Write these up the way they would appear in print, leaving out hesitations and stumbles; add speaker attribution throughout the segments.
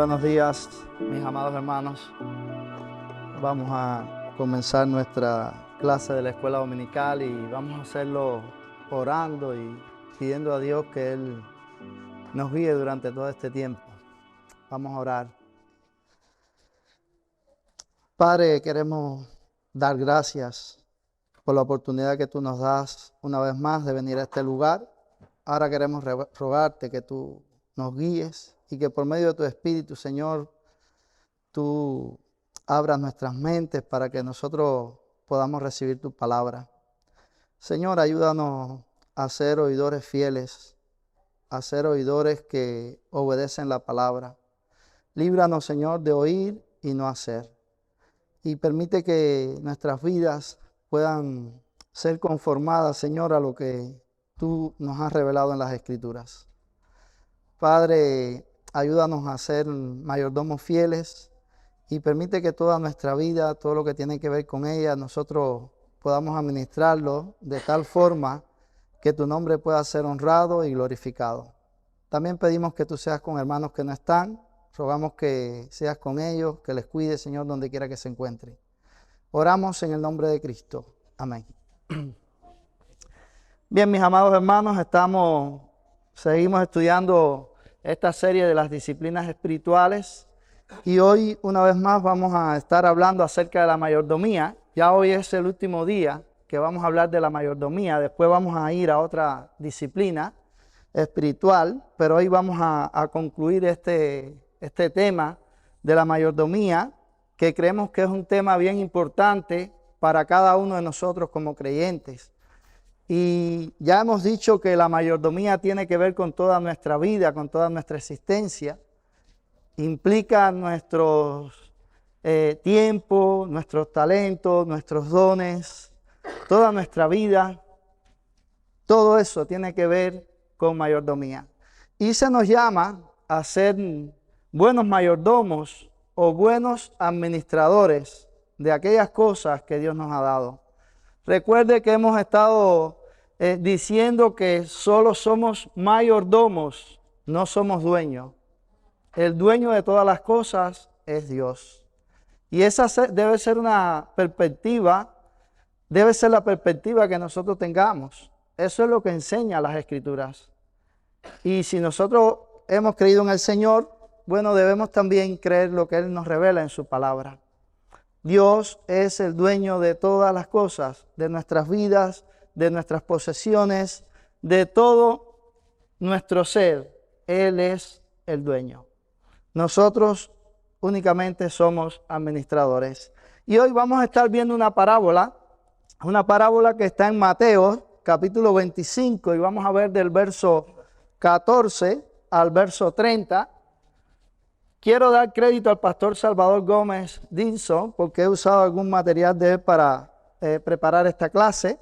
Speaker 1: Buenos días, mis amados hermanos. Vamos a comenzar nuestra clase de la escuela dominical y vamos a hacerlo orando y pidiendo a Dios que Él nos guíe durante todo este tiempo. Vamos a orar. Padre, queremos dar gracias por la oportunidad que tú nos das una vez más de venir a este lugar. Ahora queremos rogarte que tú nos guíes y que por medio de tu Espíritu, Señor, tú abras nuestras mentes para que nosotros podamos recibir tu palabra. Señor, ayúdanos a ser oidores fieles, a ser oidores que obedecen la palabra. Líbranos, Señor, de oír y no hacer. Y permite que nuestras vidas puedan ser conformadas, Señor, a lo que tú nos has revelado en las Escrituras. Padre, ayúdanos a ser mayordomos fieles y permite que toda nuestra vida, todo lo que tiene que ver con ella, nosotros podamos administrarlo de tal forma que tu nombre pueda ser honrado y glorificado. También pedimos que tú seas con hermanos que no están. Rogamos que seas con ellos, que les cuides, Señor, donde quiera que se encuentren. Oramos en el nombre de Cristo. Amén. Bien, mis amados hermanos, seguimos estudiando esta serie de las disciplinas espirituales y hoy una vez más vamos a estar hablando acerca de la mayordomía. Ya hoy es el último día que vamos a hablar de la mayordomía. Después vamos a ir a otra disciplina espiritual, pero hoy vamos a concluir este tema de la mayordomía, que creemos que es un tema bien importante para cada uno de nosotros como creyentes. Y ya hemos dicho que la mayordomía tiene que ver con toda nuestra vida, con toda nuestra existencia. Implica nuestros tiempos, nuestros talentos, nuestros dones, toda nuestra vida. Todo eso tiene que ver con mayordomía. Y se nos llama a ser buenos mayordomos o buenos administradores de aquellas cosas que Dios nos ha dado. Recuerde que hemos estado diciendo que solo somos mayordomos, no somos dueños. El dueño de todas las cosas es Dios. Y esa debe ser la perspectiva que nosotros tengamos. Eso es lo que enseñan las Escrituras. Y si nosotros hemos creído en el Señor, bueno, debemos también creer lo que Él nos revela en su palabra. Dios es el dueño de todas las cosas, de nuestras vidas, de nuestras posesiones, de todo nuestro ser. Él es el dueño. Nosotros únicamente somos administradores. Y hoy vamos a estar viendo una parábola que está en Mateo, capítulo 25, y vamos a ver del verso 14 al verso 30. Quiero dar crédito al pastor Salvador Gómez Dinson porque he usado algún material de él para preparar esta clase.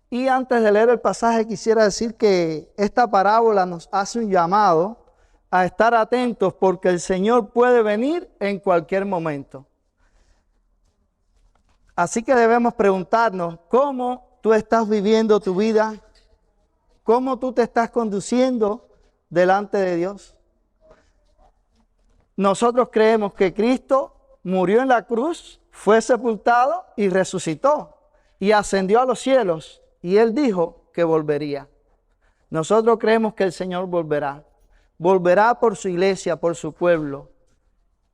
Speaker 1: Y antes de leer el pasaje quisiera decir que esta parábola nos hace un llamado a estar atentos porque el Señor puede venir en cualquier momento. Así que debemos preguntarnos cómo tú estás viviendo tu vida. ¿Cómo tú te estás conduciendo delante de Dios? Nosotros creemos que Cristo murió en la cruz, fue sepultado y resucitó y ascendió a los cielos. Y Él dijo que volvería. Nosotros creemos que el Señor volverá. Volverá por su iglesia, por su pueblo.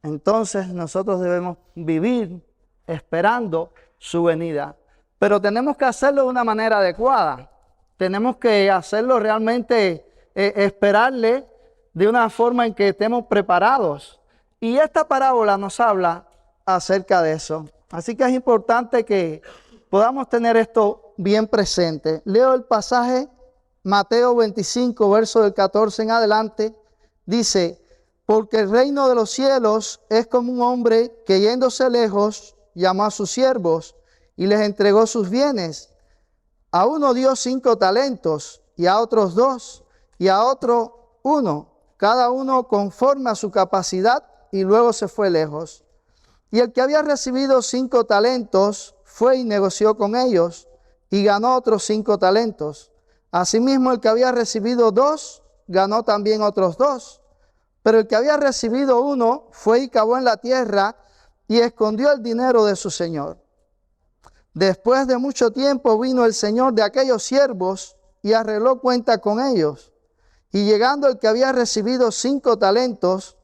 Speaker 1: Entonces nosotros debemos vivir esperando su venida. Pero tenemos que hacerlo de una manera adecuada. Tenemos que hacerlo realmente, esperarle de una forma en que estemos preparados. Y esta parábola nos habla acerca de eso. Así que es importante que podamos tener esto bien presente. Leo el pasaje, Mateo 25, verso del 14 en adelante. Dice, porque el reino de los cielos es como un hombre que yéndose lejos llamó a sus siervos y les entregó sus bienes. A uno dio 5 talentos, y a otros 2, y a otro 1, cada uno conforme a su capacidad, y luego se fue lejos. Y el que había recibido 5 talentos fue y negoció con ellos, y ganó otros 5 talentos. Asimismo, el que había recibido 2, ganó también otros 2. Pero el que había recibido 1 fue y cavó en la tierra y escondió el dinero de su señor. Después de mucho tiempo vino el señor de aquellos siervos y arregló cuenta con ellos. Y llegando el que había recibido 5 talentos,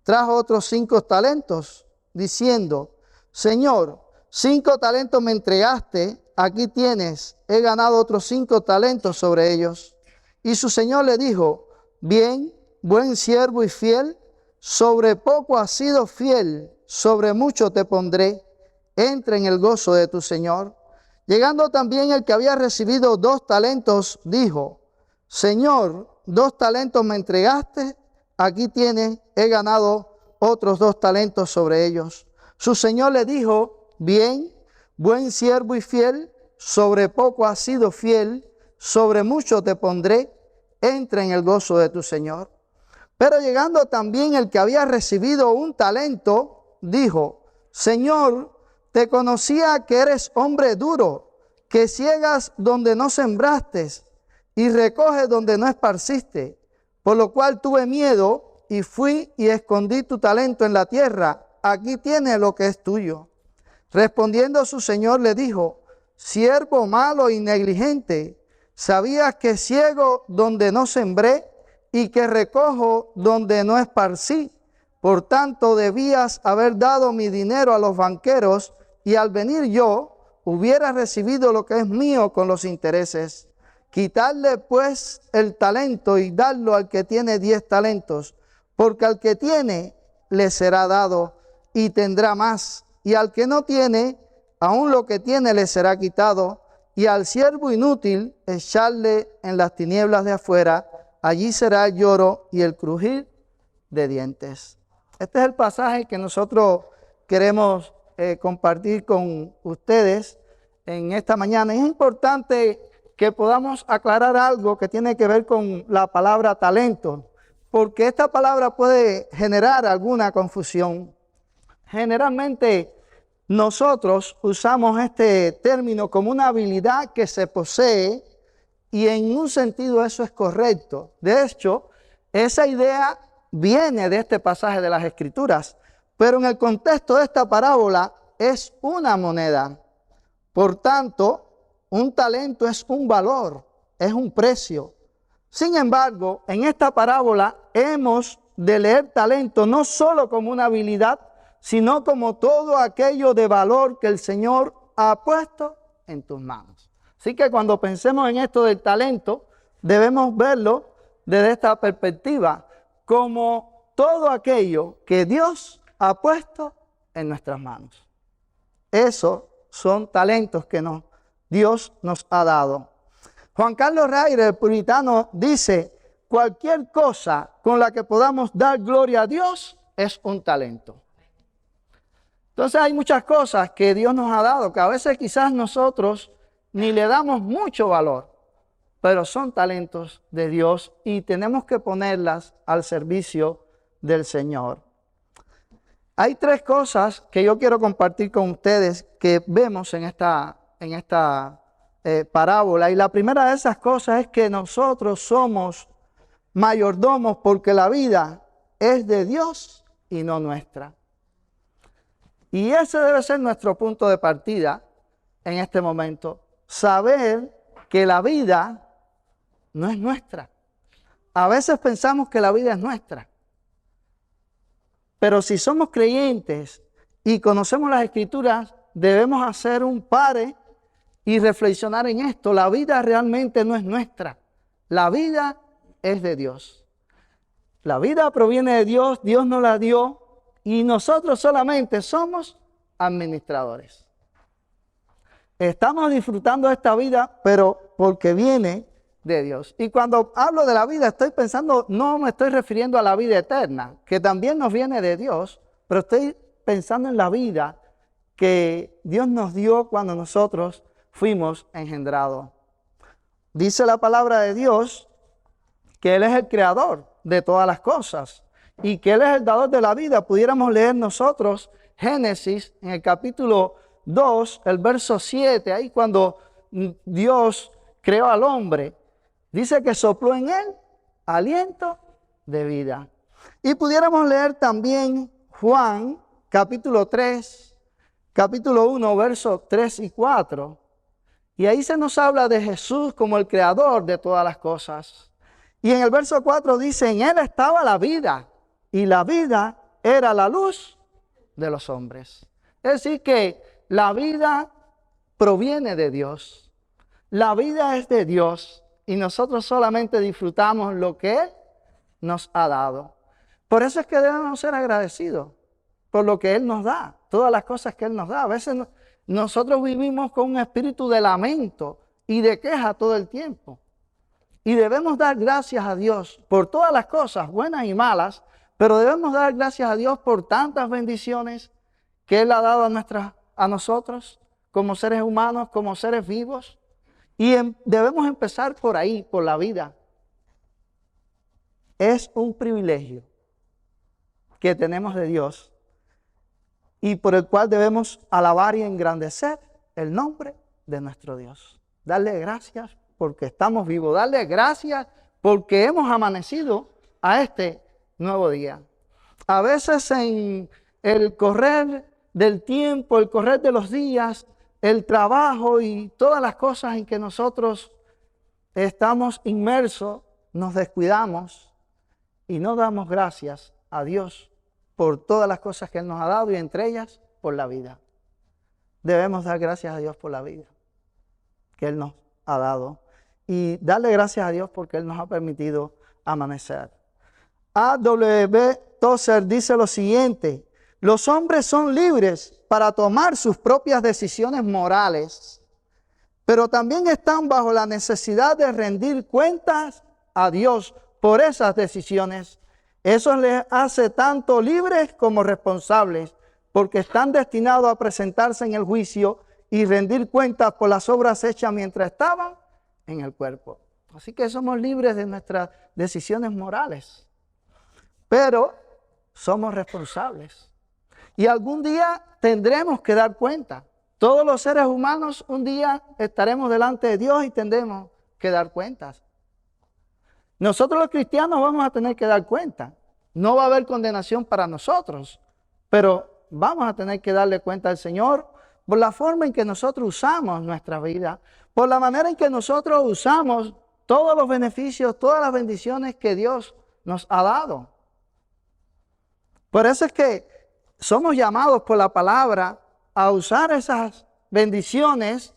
Speaker 1: trajo otros 5 talentos, diciendo: Señor, 5 talentos me entregaste, aquí tienes, he ganado otros 5 talentos sobre ellos. Y su señor le dijo: Bien, buen siervo y fiel, sobre poco has sido fiel, sobre mucho te pondré, entra en el gozo de tu señor. Llegando también el que había recibido 2 talentos, dijo: Señor, 2 talentos me entregaste, aquí tienes, he ganado otros 2 talentos sobre ellos. Su señor le dijo: Bien, buen siervo y fiel, sobre poco has sido fiel, sobre mucho te pondré, entra en el gozo de tu señor. Pero llegando también el que había recibido 1 talento, dijo: Señor, te conocía que eres hombre duro, que ciegas donde no sembraste y recoges donde no esparciste, por lo cual tuve miedo y fui y escondí tu talento en la tierra. Aquí tienes lo que es tuyo. Respondiendo su señor le dijo: Siervo malo y negligente, ¿sabías que ciego donde no sembré y que recojo donde no esparcí? Por tanto debías haber dado mi dinero a los banqueros, y al venir yo hubiera recibido lo que es mío con los intereses. Quitarle pues el talento y darlo al que tiene 10 talentos, porque al que tiene le será dado y tendrá más, y al que no tiene, aún lo que tiene le será quitado. Y al siervo inútil echarle en las tinieblas de afuera, allí será el lloro y el crujir de dientes. Este es el pasaje que nosotros queremos compartir con ustedes en esta mañana. Es importante que podamos aclarar algo que tiene que ver con la palabra talento, porque esta palabra puede generar alguna confusión. Generalmente nosotros usamos este término como una habilidad que se posee, y en un sentido eso es correcto. De hecho, esa idea viene de este pasaje de las Escrituras, pero en el contexto de esta parábola es una moneda. Por tanto, un talento es un valor, es un precio. Sin embargo, en esta parábola hemos de leer talento no solo como una habilidad, sino como todo aquello de valor que el Señor ha puesto en tus manos. Así que cuando pensemos en esto del talento, debemos verlo desde esta perspectiva, como todo aquello que Dios ha puesto en nuestras manos. Esos son talentos que Dios nos ha dado. Juan Carlos Rainer, el puritano, dice: cualquier cosa con la que podamos dar gloria a Dios es un talento. Entonces hay muchas cosas que Dios nos ha dado, que a veces quizás nosotros ni le damos mucho valor, pero son talentos de Dios y tenemos que ponerlas al servicio del Señor. Hay 3 cosas que yo quiero compartir con ustedes que vemos en esta parábola. Y la primera de esas cosas es que nosotros somos mayordomos porque la vida es de Dios y no nuestra. Y ese debe ser nuestro punto de partida en este momento. Saber que la vida no es nuestra. A veces pensamos que la vida es nuestra. Pero si somos creyentes y conocemos las Escrituras, debemos hacer un pare y reflexionar en esto. La vida realmente no es nuestra. La vida es de Dios. La vida proviene de Dios, Dios nos la dio y nosotros solamente somos administradores. Estamos disfrutando de esta vida, pero porque viene de Dios. Y cuando hablo de la vida, estoy pensando, no me estoy refiriendo a la vida eterna, que también nos viene de Dios, pero estoy pensando en la vida que Dios nos dio cuando nosotros fuimos engendrados. Dice la palabra de Dios que Él es el creador de todas las cosas y que Él es el dador de la vida. Pudiéramos leer nosotros Génesis en el capítulo 2, el verso 7, ahí cuando Dios creó al hombre, Dice que sopló en él aliento de vida. Y pudiéramos leer también Juan capítulo 3, capítulo 1, versos 3 y 4. Y ahí se nos habla de Jesús como el creador de todas las cosas. Y en el verso 4 dice, en él estaba la vida, y la vida era la luz de los hombres. Es decir, que la vida proviene de Dios. La vida es de Dios y nosotros solamente disfrutamos lo que Él nos ha dado. Por eso es que debemos ser agradecidos por lo que Él nos da, todas las cosas que Él nos da. A veces nosotros vivimos con un espíritu de lamento y de queja todo el tiempo. Y debemos dar gracias a Dios por todas las cosas, buenas y malas, pero debemos dar gracias a Dios por tantas bendiciones que Él ha dado a nosotros, como seres humanos, como seres vivos. Y debemos empezar por ahí, por la vida. Es un privilegio que tenemos de Dios y por el cual debemos alabar y engrandecer el nombre de nuestro Dios. Darle gracias porque estamos vivos, darle gracias porque hemos amanecido a este nuevo día. A veces en el correr del tiempo, el correr de los días, el trabajo y todas las cosas en que nosotros estamos inmersos, nos descuidamos y no damos gracias a Dios por todas las cosas que Él nos ha dado y entre ellas por la vida. Debemos dar gracias a Dios por la vida que Él nos ha dado y darle gracias a Dios porque Él nos ha permitido amanecer. A.W. Tozer dice lo siguiente: los hombres son libres para tomar sus propias decisiones morales, pero también están bajo la necesidad de rendir cuentas a Dios por esas decisiones. Eso les hace tanto libres como responsables, porque están destinados a presentarse en el juicio y rendir cuentas por las obras hechas mientras estaban en el cuerpo. Así que somos libres de nuestras decisiones morales, pero somos responsables. Y algún día tendremos que dar cuenta. Todos los seres humanos un día estaremos delante de Dios y tendremos que dar cuentas. Nosotros los cristianos vamos a tener que dar cuenta. No va a haber condenación para nosotros, pero vamos a tener que darle cuenta al Señor por la forma en que nosotros usamos nuestra vida, por la manera en que nosotros usamos todos los beneficios, todas las bendiciones que Dios nos ha dado. Por eso es que somos llamados por la palabra a usar esas bendiciones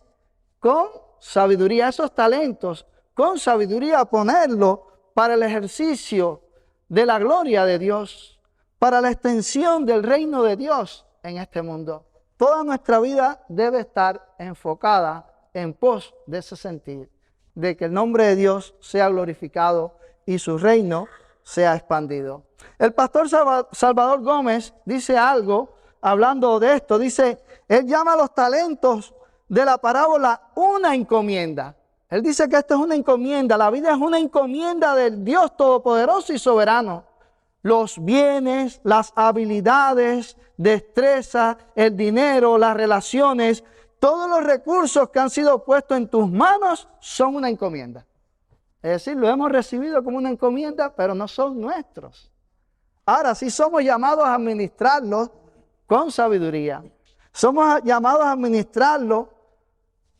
Speaker 1: con sabiduría, esos talentos, con sabiduría, a ponerlo para el ejercicio de la gloria de Dios, para la extensión del reino de Dios en este mundo. Toda nuestra vida debe estar enfocada en pos de ese sentir, de que el nombre de Dios sea glorificado y su reino sea expandido. El pastor Salvador Gómez dice algo hablando de esto. Dice, él llama a los talentos de la parábola una encomienda. Él dice que esto es una encomienda. La vida es una encomienda del Dios Todopoderoso y Soberano. Los bienes, las habilidades, destreza, el dinero, las relaciones, todos los recursos que han sido puestos en tus manos son una encomienda. Es decir, lo hemos recibido como una encomienda, pero no son nuestros. Ahora sí somos llamados a administrarlos con sabiduría. Somos llamados a administrarlo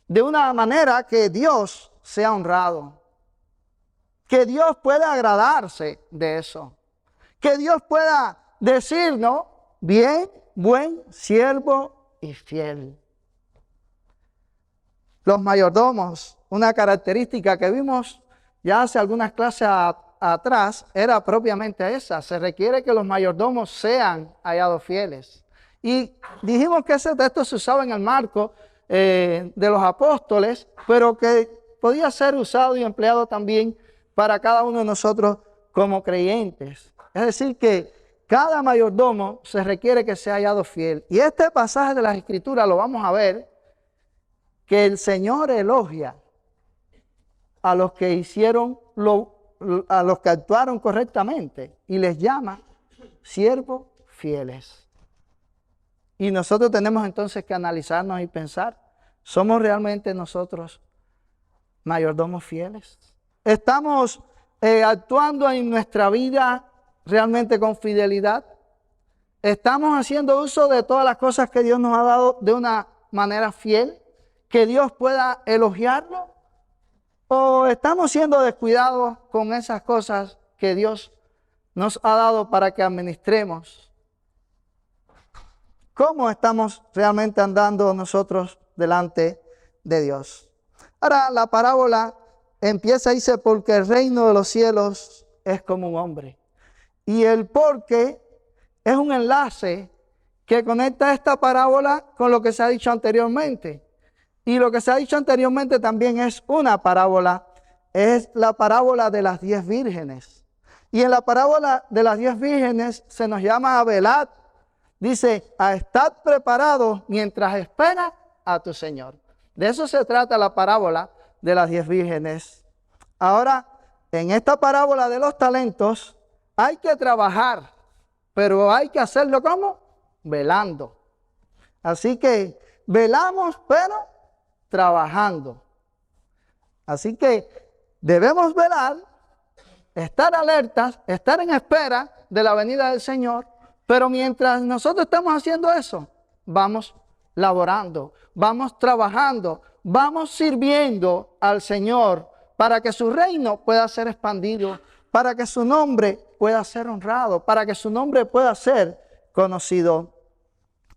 Speaker 1: de una manera que Dios sea honrado. Que Dios pueda agradarse de eso. Que Dios pueda decirnos, bien, buen siervo y fiel. Los mayordomos, una característica que vimos ya hace algunas clases atrás, era propiamente esa. Se requiere que los mayordomos sean hallados fieles. Y dijimos que ese texto se usaba en el marco de los apóstoles, pero que podía ser usado y empleado también para cada uno de nosotros como creyentes. Es decir, que cada mayordomo se requiere que sea hallado fiel. Y este pasaje de las Escrituras lo vamos a ver, que el Señor elogia a los que hicieron a los que actuaron correctamente y les llama siervos fieles. Y nosotros tenemos entonces que analizarnos y pensar, ¿somos realmente nosotros mayordomos fieles? ¿Estamos actuando en nuestra vida realmente con fidelidad? ¿Estamos haciendo uso de todas las cosas que Dios nos ha dado de una manera fiel? ¿Que Dios pueda elogiarlo? ¿O estamos siendo descuidados con esas cosas que Dios nos ha dado para que administremos? ¿Cómo estamos realmente andando nosotros delante de Dios? Ahora la parábola empieza, dice, porque el reino de los cielos es como un hombre. Y el porque es un enlace que conecta esta parábola con lo que se ha dicho anteriormente. Y lo que se ha dicho anteriormente también es una parábola, es la parábola de las 10 vírgenes. Y en la parábola de las 10 vírgenes se nos llama a velad. Dice, a estar preparados mientras espera a tu Señor. De eso se trata la parábola de las 10 vírgenes. Ahora, en esta parábola de los talentos, hay que trabajar, pero hay que hacerlo ¿cómo? Velando. Así que velamos, pero trabajando. Así que debemos velar, estar alertas, estar en espera de la venida del Señor, pero mientras nosotros estamos haciendo eso, vamos laborando, vamos trabajando, vamos sirviendo al Señor para que su reino pueda ser expandido, para que su nombre pueda ser honrado, para que su nombre pueda ser conocido.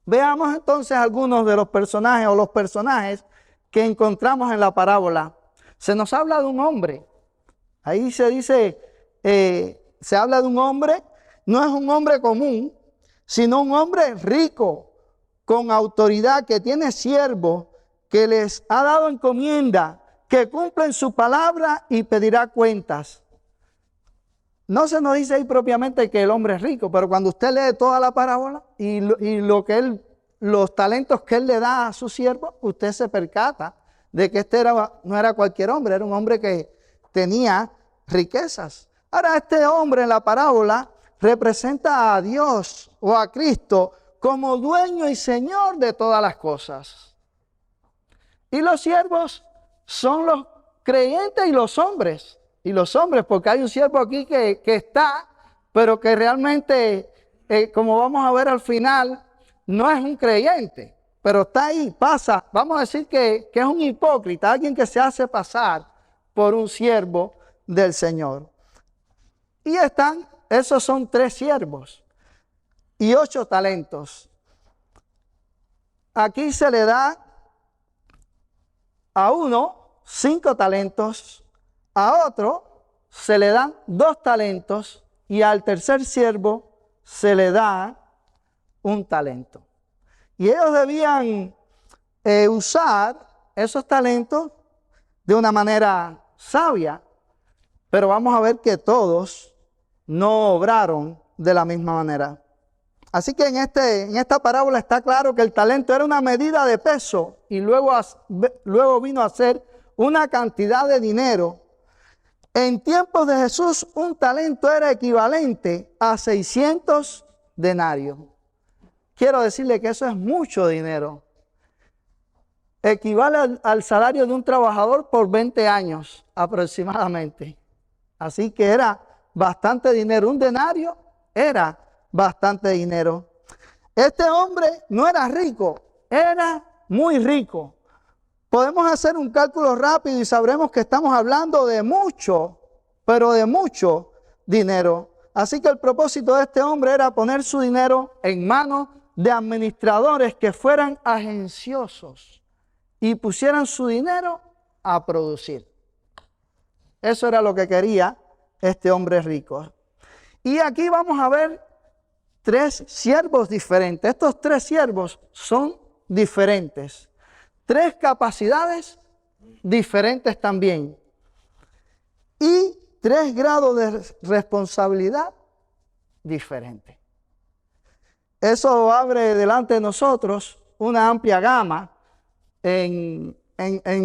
Speaker 1: Veamos entonces algunos de los personajes o los personajes que encontramos en la parábola. Se nos habla de un hombre. Ahí se dice, se habla de un hombre, no es un hombre común, sino un hombre rico, con autoridad, que tiene siervos, que les ha dado encomienda, que cumplen su palabra y pedirá cuentas. No se nos dice ahí propiamente que el hombre es rico, pero cuando usted lee toda la parábola y los talentos que él le da a su siervo, usted se percata de que no era cualquier hombre, era un hombre que tenía riquezas. Ahora, este hombre en la parábola representa a Dios o a Cristo como dueño y señor de todas las cosas. Y los siervos son los creyentes y los hombres. Y los hombres, porque hay un siervo aquí que está, pero que realmente, como vamos a ver al final, no es un creyente, pero está ahí, pasa. Vamos a decir que es un hipócrita, alguien que se hace pasar por un siervo del Señor. Y esos son 3 siervos y 8 talentos. Aquí se le da a uno 5 talentos, a otro se le dan 2 talentos y al tercer siervo se le da 1 talento. Y ellos debían usar esos talentos de una manera sabia, pero vamos a ver que todos no obraron de la misma manera. Así que en esta parábola está claro que el talento era una medida de peso y luego vino a ser una cantidad de dinero. En tiempos de Jesús, un talento era equivalente a 600 denarios. Quiero decirle que eso es mucho dinero. Equivale al salario de un trabajador por 20 años aproximadamente. Así que era bastante dinero. Un denario era bastante dinero. Este hombre no era rico, era muy rico. Podemos hacer un cálculo rápido y sabremos que estamos hablando de mucho, pero de mucho dinero. Así que el propósito de este hombre era poner su dinero en manos de administradores que fueran agenciosos y pusieran su dinero a producir. Eso era lo que quería este hombre rico. Y aquí vamos a ver 3 siervos diferentes. Estos 3 siervos son diferentes. 3 capacidades diferentes también. Y 3 grados de responsabilidad diferentes. Eso abre delante de nosotros una amplia gama en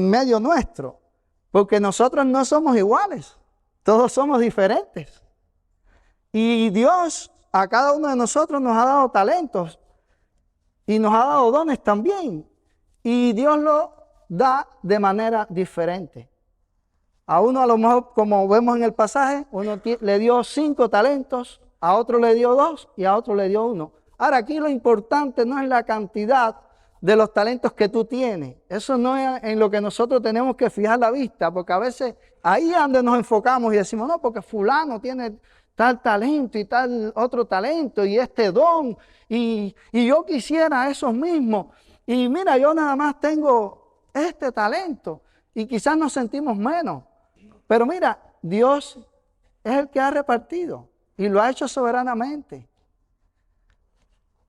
Speaker 1: medio nuestro. Porque nosotros no somos iguales. Todos somos diferentes. Y Dios a cada uno de nosotros nos ha dado talentos. Y nos ha dado dones también. Y Dios lo da de manera diferente. A uno a lo mejor, como vemos en el pasaje, uno le dio 5 talentos, a otro le dio 2 y a otro le dio 1. Ahora, aquí lo importante no es la cantidad de los talentos que tú tienes. Eso no es en lo que nosotros tenemos que fijar la vista, porque a veces ahí es donde nos enfocamos y decimos, no, porque fulano tiene tal talento y tal otro talento y este don, y yo quisiera esos mismos. Y mira, yo nada más tengo este talento y quizás nos sentimos menos. Pero mira, Dios es el que ha repartido y lo ha hecho soberanamente.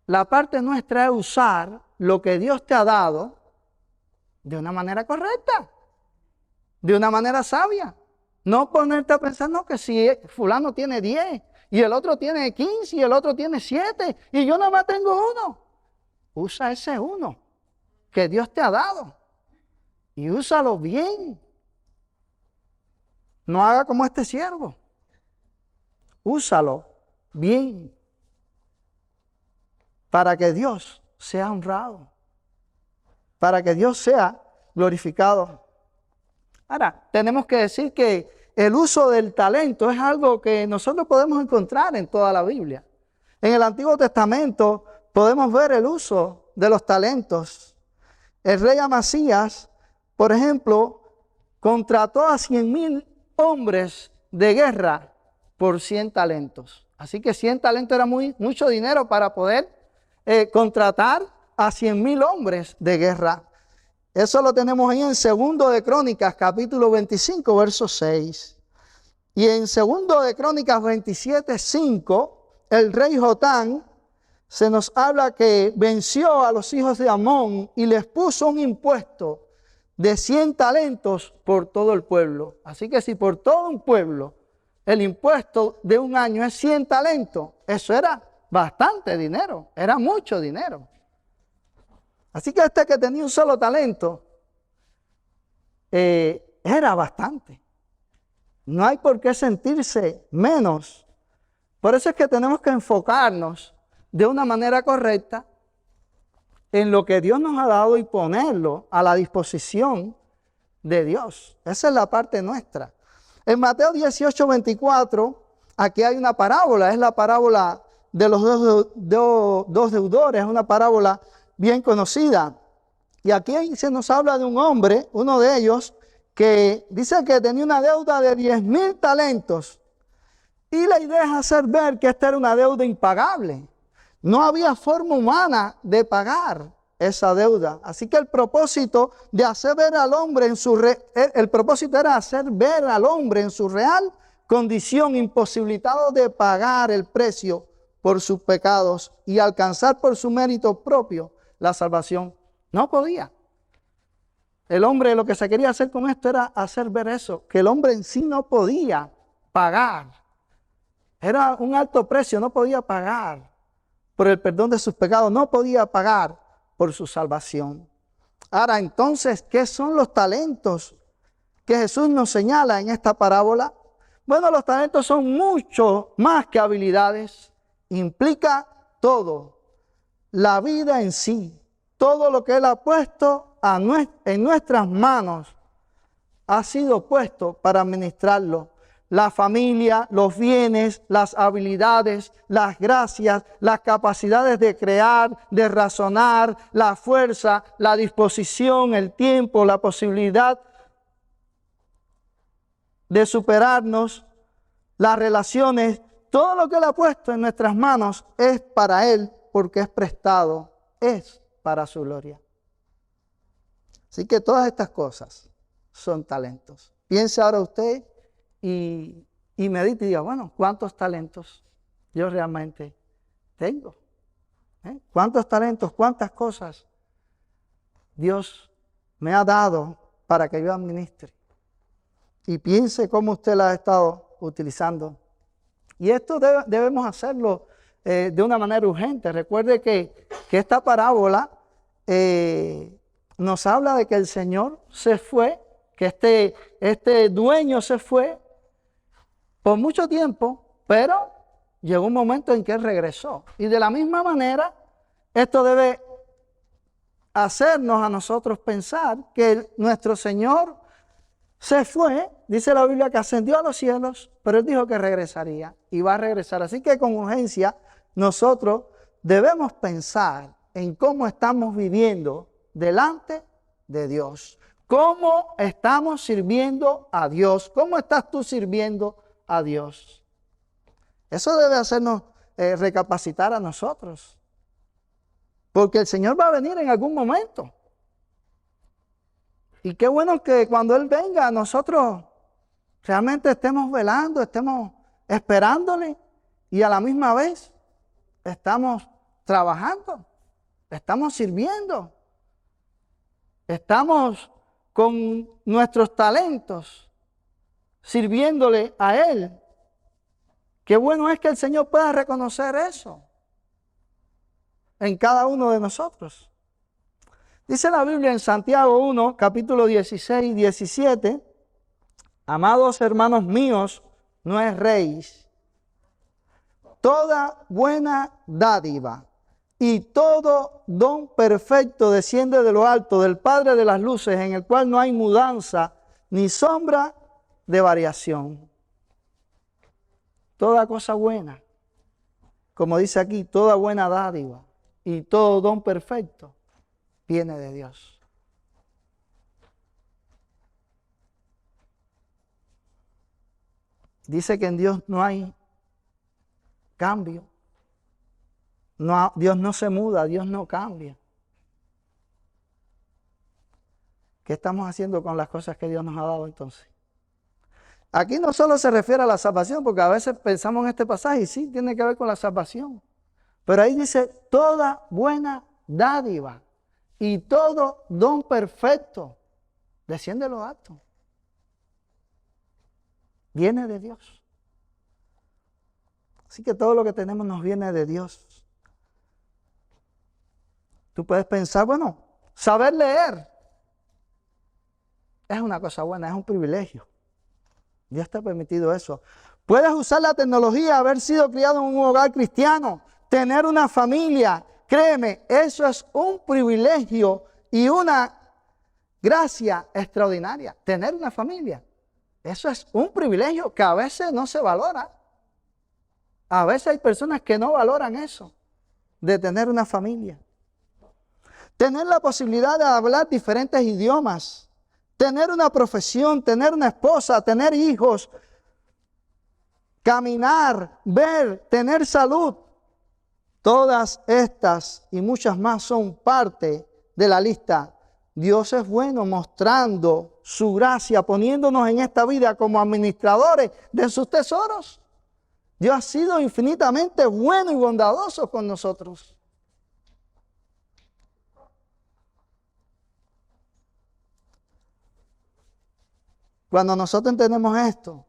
Speaker 1: La parte nuestra es usar lo que Dios te ha dado de una manera correcta, de una manera sabia. No ponerte a pensar, no, que si fulano tiene 10 y el otro tiene 15 y el otro tiene 7 y yo nada más tengo 1. Usa ese 1 que Dios te ha dado y úsalo bien. No haga como este siervo. Úsalo bien para que Dios sea honrado, para que Dios sea glorificado. Ahora, tenemos que decir que el uso del talento es algo que nosotros podemos encontrar en toda la Biblia. En el Antiguo Testamento podemos ver el uso de los talentos. El rey Amasías, por ejemplo, contrató a 100,000 hombres de guerra por 100 talentos. Así que 100 talentos era mucho dinero para poder contratar a 100,000 hombres de guerra. Eso lo tenemos ahí en 2 de Crónicas, capítulo 25, verso 6. Y en 2 de Crónicas 27, 5, el rey Jotán se nos habla que venció a los hijos de Amón y les puso un impuesto de 100 talentos por todo el pueblo. Así que si por todo un pueblo el impuesto de un año es 100 talentos, eso era bastante dinero, era mucho dinero. Así que este que tenía un solo talento, era bastante. No hay por qué sentirse menos. Por eso es que tenemos que enfocarnos de una manera correcta en lo que Dios nos ha dado y ponerlo a la disposición de Dios. Esa es la parte nuestra. En Mateo 18, 24, aquí hay una parábola, es la parábola de los dos deudores, es una parábola bien conocida. Y aquí se nos habla de un hombre, uno de ellos, que dice que tenía una deuda de 10,000 talentos. Y la idea es hacer ver que esta era una deuda impagable. No había forma humana de pagar esa deuda. Así que el propósito de hacer ver al hombre en su el propósito era hacer ver al hombre en su real condición, imposibilitado de pagar el precio por sus pecados y alcanzar por su mérito propio la salvación. No podía. El hombre lo que se quería hacer con esto era hacer ver eso, que el hombre en sí no podía pagar. Era un alto precio, no podía pagar por el perdón de sus pecados, no podía pagar por su salvación. Ahora, entonces, ¿qué son los talentos que Jesús nos señala en esta parábola? Bueno, los talentos son mucho más que habilidades. Implica todo, la vida en sí, todo lo que Él ha puesto en nuestras manos ha sido puesto para administrarlo. La familia, los bienes, las habilidades, las gracias, las capacidades de crear, de razonar, la fuerza, la disposición, el tiempo, la posibilidad de superarnos, las relaciones, todo lo que Él ha puesto en nuestras manos es para Él porque es prestado, es para su gloria. Así que todas estas cosas son talentos. Piense ahora usted y medite y diga, bueno, ¿cuántos talentos yo realmente tengo? ¿Cuántos talentos, cuántas cosas Dios me ha dado para que yo administre? Y piense cómo usted la ha estado utilizando. Y esto debemos hacerlo de una manera urgente. Recuerde que esta parábola nos habla de que el Señor se fue, que este dueño se fue por mucho tiempo, pero llegó un momento en que Él regresó. Y de la misma manera, esto debe hacernos a nosotros pensar que nuestro Señor se fue dice la Biblia que ascendió a los cielos, pero Él dijo que regresaría y va a regresar. Así que con urgencia nosotros debemos pensar en cómo estamos viviendo delante de Dios. ¿Cómo estamos sirviendo a Dios? ¿Cómo estás tú sirviendo a Dios? Eso debe hacernos recapacitar a nosotros. Porque el Señor va a venir en algún momento. Y qué bueno que cuando Él venga nosotros realmente estemos velando, estemos esperándole y a la misma vez estamos trabajando, estamos sirviendo, estamos con nuestros talentos sirviéndole a Él. Qué bueno es que el Señor pueda reconocer eso en cada uno de nosotros. Dice la Biblia en Santiago 1, capítulo 16 y 17, amados hermanos míos, no erréis. Toda buena dádiva y todo don perfecto desciende de lo alto, del Padre de las luces, en el cual no hay mudanza ni sombra de variación. Toda cosa buena, como dice aquí, toda buena dádiva y todo don perfecto viene de Dios. Dice que en Dios no hay cambio. No, Dios no se muda, Dios no cambia. ¿Qué estamos haciendo con las cosas que Dios nos ha dado entonces? Aquí no solo se refiere a la salvación, porque a veces pensamos en este pasaje y sí, tiene que ver con la salvación. Pero ahí dice, toda buena dádiva y todo don perfecto desciende de lo alto. Viene de Dios. Así que todo lo que tenemos nos viene de Dios. Tú puedes pensar, bueno, saber leer es una cosa buena, es un privilegio. Dios te ha permitido eso. Puedes usar la tecnología, haber sido criado en un hogar cristiano, tener una familia. Créeme, eso es un privilegio y una gracia extraordinaria. Tener una familia. Eso es un privilegio que a veces no se valora. A veces hay personas que no valoran eso, de tener una familia. Tener la posibilidad de hablar diferentes idiomas. Tener una profesión, tener una esposa, tener hijos, caminar, ver, tener salud. Todas estas y muchas más son parte de la lista. Dios es bueno mostrando su gracia, poniéndonos en esta vida como administradores de sus tesoros. Dios ha sido infinitamente bueno y bondadoso con nosotros. Cuando nosotros entendemos esto,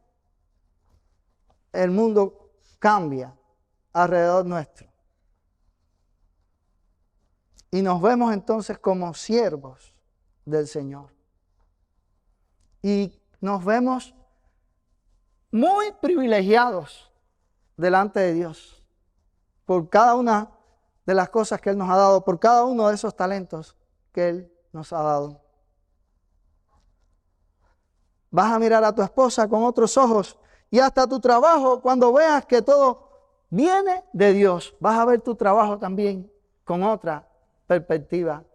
Speaker 1: el mundo cambia alrededor nuestro. Y nos vemos entonces como siervos del Señor. Y nos vemos muy privilegiados delante de Dios por cada una de las cosas que Él nos ha dado, por cada uno de esos talentos que Él nos ha dado. Vas a mirar a tu esposa con otros ojos y hasta tu trabajo, cuando veas que todo viene de Dios, vas a ver tu trabajo también con otra perspectiva.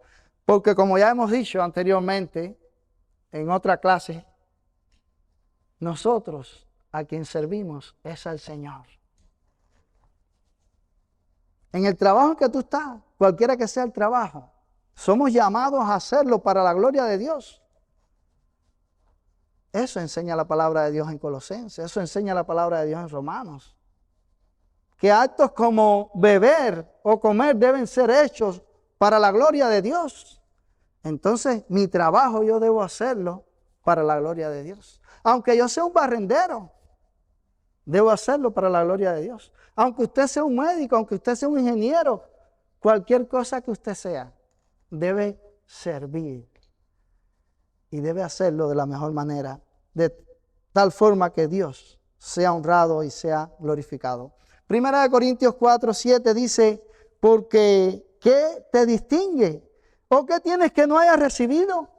Speaker 1: Porque como ya hemos dicho anteriormente en otra clase, nosotros a quien servimos es al Señor. En el trabajo que tú estás, cualquiera que sea el trabajo, somos llamados a hacerlo para la gloria de Dios. Eso enseña la palabra de Dios en Colosenses, eso enseña la palabra de Dios en Romanos. Que actos como beber o comer deben ser hechos para la gloria de Dios. Entonces, mi trabajo yo debo hacerlo para la gloria de Dios. Aunque yo sea un barrendero, debo hacerlo para la gloria de Dios. Aunque usted sea un médico, aunque usted sea un ingeniero, cualquier cosa que usted sea, debe servir. Y debe hacerlo de la mejor manera, de tal forma que Dios sea honrado y sea glorificado. Primera de Corintios 4:7 dice, porque ¿qué te distingue? ¿O qué tienes que no hayas recibido?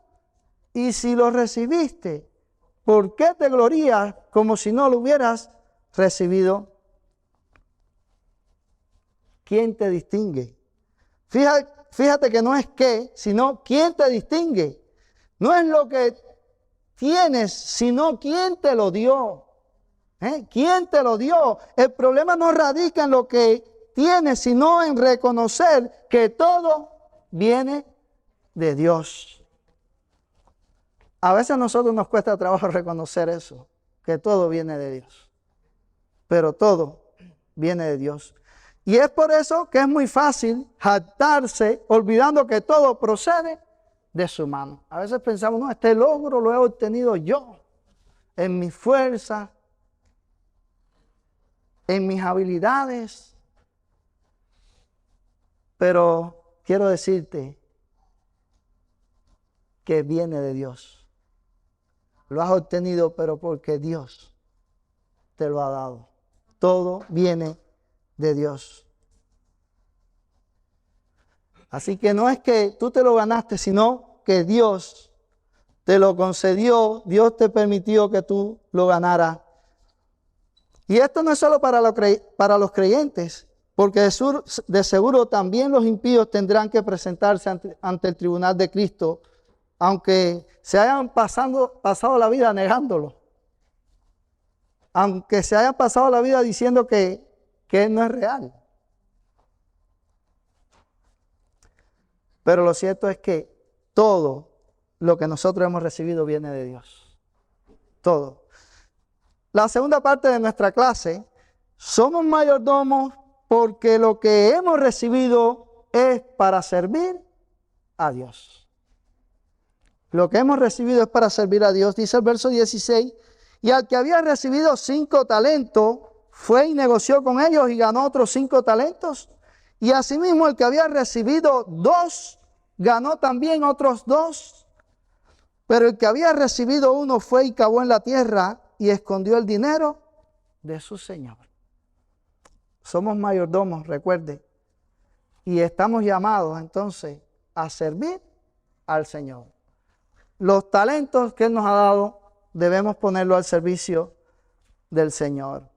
Speaker 1: Y si lo recibiste, ¿por qué te glorías como si no lo hubieras recibido? ¿Quién te distingue? Fíjate que no es qué, sino quién te distingue. No es lo que tienes, sino quién te lo dio. ¿Quién te lo dio? El problema no radica en lo que tienes, sino en reconocer que todo viene de Dios. A veces a nosotros nos cuesta trabajo reconocer eso, que todo viene de Dios. Pero todo viene de Dios. Y es por eso que es muy fácil jactarse olvidando que todo procede de su mano. A veces pensamos, no, este logro lo he obtenido yo, en mi fuerza, en mis habilidades. Pero quiero decirte que viene de Dios. Lo has obtenido, pero porque Dios te lo ha dado. Todo viene de Dios. Así que no es que tú te lo ganaste, sino que Dios te lo concedió, Dios te permitió que tú lo ganaras. Y esto no es solo para los creyentes, porque de seguro también los impíos tendrán que presentarse ante el tribunal de Cristo, aunque se hayan pasado la vida negándolo, aunque se hayan pasado la vida diciendo que Él no es real. Pero lo cierto es que todo lo que nosotros hemos recibido viene de Dios. Todo. La segunda parte de nuestra clase, somos mayordomos porque lo que hemos recibido es para servir a Dios. Lo que hemos recibido es para servir a Dios. Dice el verso 16, y al que había recibido 5 talentos, fue y negoció con ellos y ganó otros 5 talentos. Y asimismo el que había recibido 2, ganó también otros 2. Pero el que había recibido 1 fue y cavó en la tierra y escondió el dinero de su señor. Somos mayordomos, recuerde. Y estamos llamados entonces a servir al Señor. Los talentos que Él nos ha dado debemos ponerlo al servicio del Señor.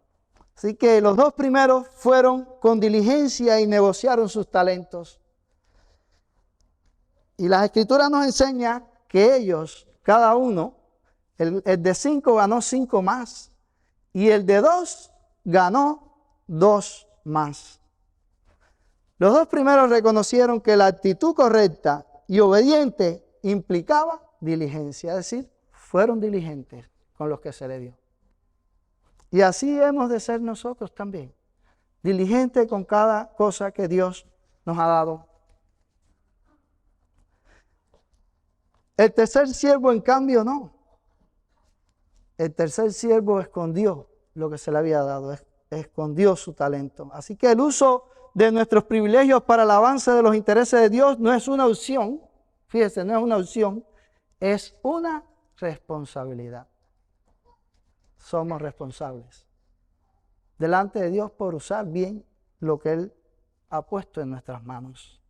Speaker 1: Así que los 2 primeros fueron con diligencia y negociaron sus talentos. Y las Escrituras nos enseñan que ellos, cada uno, el de 5 ganó 5 más y el de 2 ganó 2 más. Los 2 primeros reconocieron que la actitud correcta y obediente implicaba diligencia, es decir, fueron diligentes con los que se le dio. Y así hemos de ser nosotros también, diligentes con cada cosa que Dios nos ha dado. El tercer siervo, en cambio, no. El tercer siervo escondió lo que se le había dado, escondió su talento. Así que el uso de nuestros privilegios para el avance de los intereses de Dios no es una opción, fíjese, no es una opción, es una responsabilidad. Somos responsables delante de Dios por usar bien lo que Él ha puesto en nuestras manos.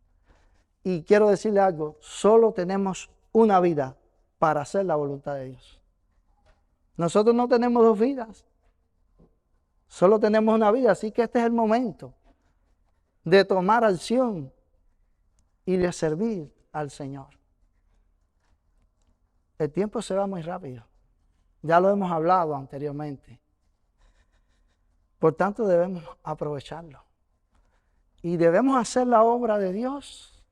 Speaker 1: Y quiero decirle algo, solo tenemos una vida para hacer la voluntad de Dios. Nosotros no tenemos 2 vidas, solo tenemos una vida, así que este es el momento de tomar acción y de servir al Señor. El tiempo se va muy rápido, ya lo hemos hablado anteriormente. Por tanto, debemos aprovecharlo. Y debemos hacer la obra de Dios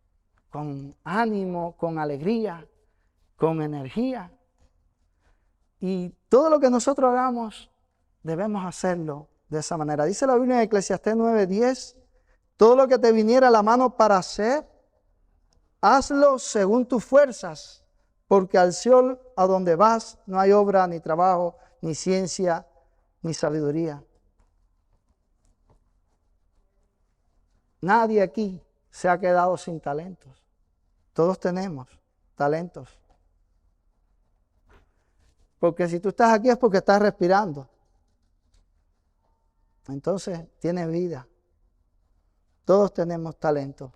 Speaker 1: con ánimo, con alegría, con energía. Y todo lo que nosotros hagamos, debemos hacerlo de esa manera. Dice la Biblia en Eclesiastés 9:10, todo lo que te viniera a la mano para hacer, hazlo según tus fuerzas, porque al Seol a donde vas no hay obra, ni trabajo, ni ciencia, ni sabiduría. Nadie aquí se ha quedado sin talentos. Todos tenemos talentos. Porque si tú estás aquí es porque estás respirando. Entonces tienes vida. Todos tenemos talento.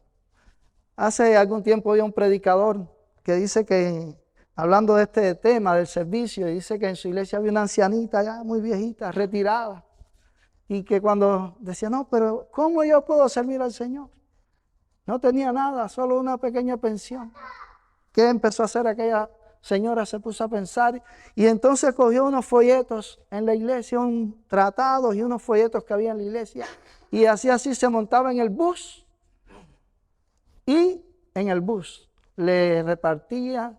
Speaker 1: Hace algún tiempo había un predicador que dice que hablando de este tema del servicio, y dice que en su iglesia había una ancianita ya muy viejita, retirada, y que cuando decía, no, pero ¿cómo yo puedo servir al Señor? No tenía nada, solo una pequeña pensión. ¿Qué empezó a hacer aquella señora? Se puso a pensar y entonces cogió unos folletos en la iglesia, un tratado y unos folletos que había en la iglesia, y así se montaba en el bus, y en el bus le repartía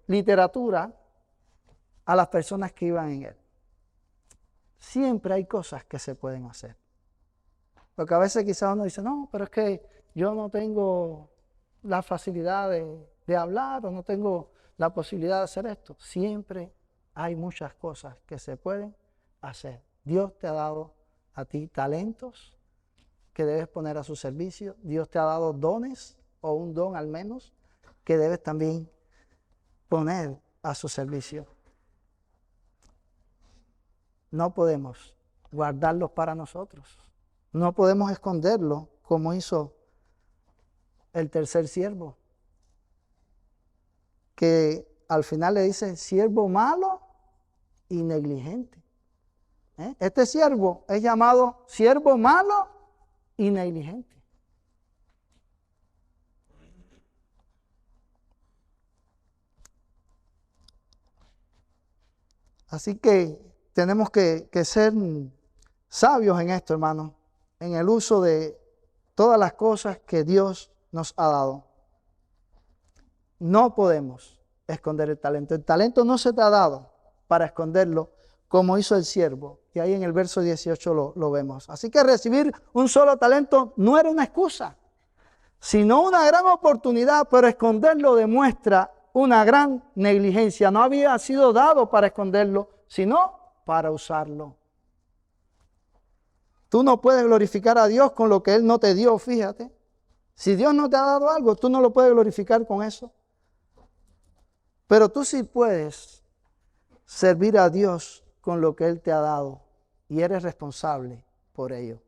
Speaker 1: literatura a las personas que iban en él. Siempre hay cosas que se pueden hacer. Porque a veces quizás uno dice, no, pero es que yo no tengo la facilidad de hablar o no tengo la posibilidad de hacer esto. Siempre hay muchas cosas que se pueden hacer. Dios te ha dado a ti talentos que debes poner a su servicio. Dios te ha dado dones, o un don al menos, que debes también poner a su servicio. No podemos guardarlos para nosotros. No podemos esconderlo como hizo el tercer siervo, que al final le dice siervo malo y negligente. Este siervo es llamado siervo malo y negligente. Así que tenemos que ser sabios en esto, hermano, en el uso de todas las cosas que Dios nos ha dado. No podemos esconder el talento. El talento no se te ha dado para esconderlo como hizo el siervo. Y ahí en el verso 18 lo vemos. Así que recibir un solo talento no era una excusa, sino una gran oportunidad, pero esconderlo demuestra una gran negligencia. No había sido dado para esconderlo, sino para usarlo. Tú no puedes glorificar a Dios con lo que Él no te dio, fíjate. Si Dios no te ha dado algo, tú no lo puedes glorificar con eso. Pero tú sí puedes servir a Dios con lo que Él te ha dado y eres responsable por ello.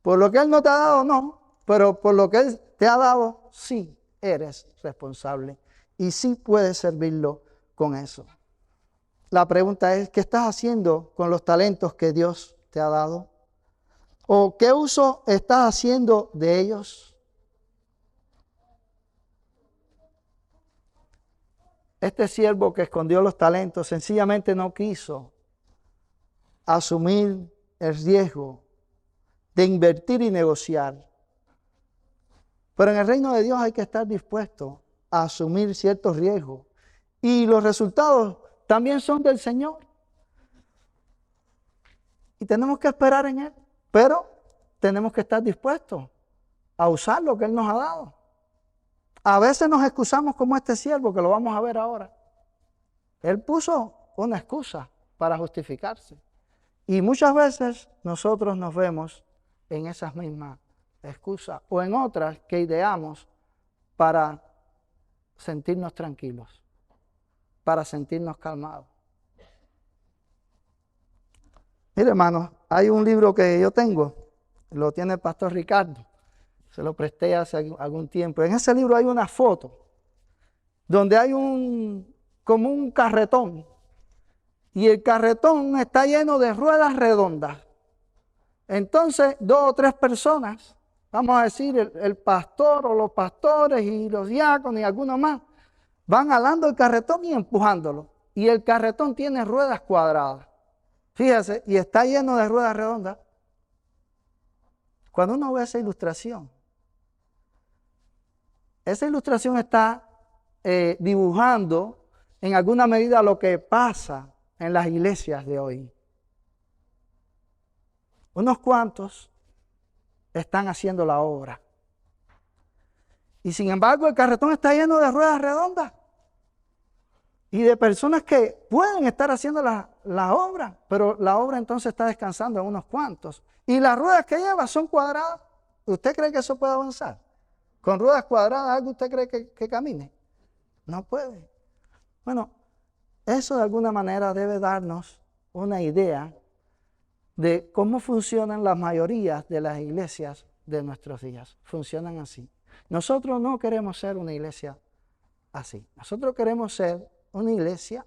Speaker 1: Por lo que Él no te ha dado, no, pero por lo que Él te ha dado, sí eres responsable y sí puedes servirlo con eso. La pregunta es, ¿qué estás haciendo con los talentos que Dios te ha dado? ¿O qué uso estás haciendo de ellos? Este siervo que escondió los talentos sencillamente no quiso asumir el riesgo de invertir y negociar. Pero en el reino de Dios hay que estar dispuesto a asumir ciertos riesgos. Y los resultados también son del Señor. Y tenemos que esperar en Él. Pero tenemos que estar dispuestos a usar lo que Él nos ha dado. A veces nos excusamos como este siervo, que lo vamos a ver ahora. Él puso una excusa para justificarse. Y muchas veces nosotros nos vemos en esas mismas excusas o en otras que ideamos para sentirnos tranquilos, para sentirnos calmados. Mire, hermanos, hay un libro que yo tengo, lo tiene el pastor Ricardo, se lo presté hace algún tiempo. En ese libro hay una foto donde hay como un carretón, y el carretón está lleno de ruedas redondas. Entonces, 2 o 3 personas, vamos a decir el pastor o los pastores y los diáconos y algunos más, van jalando el carretón y empujándolo. Y el carretón tiene ruedas cuadradas. Fíjese, y está lleno de ruedas redondas. Cuando uno ve esa ilustración está dibujando en alguna medida lo que pasa en las iglesias de hoy. Unos cuantos están haciendo la obra. Y sin embargo, el carretón está lleno de ruedas redondas y de personas que pueden estar haciendo la obra, pero la obra entonces está descansando en unos cuantos. Y las ruedas que lleva son cuadradas. ¿Usted cree que eso puede avanzar? ¿Con ruedas cuadradas algo usted cree que camine? No puede. Bueno, eso de alguna manera debe darnos una idea de cómo funcionan las mayorías de las iglesias de nuestros días. Funcionan así. Nosotros no queremos ser una iglesia así. Nosotros queremos ser una iglesia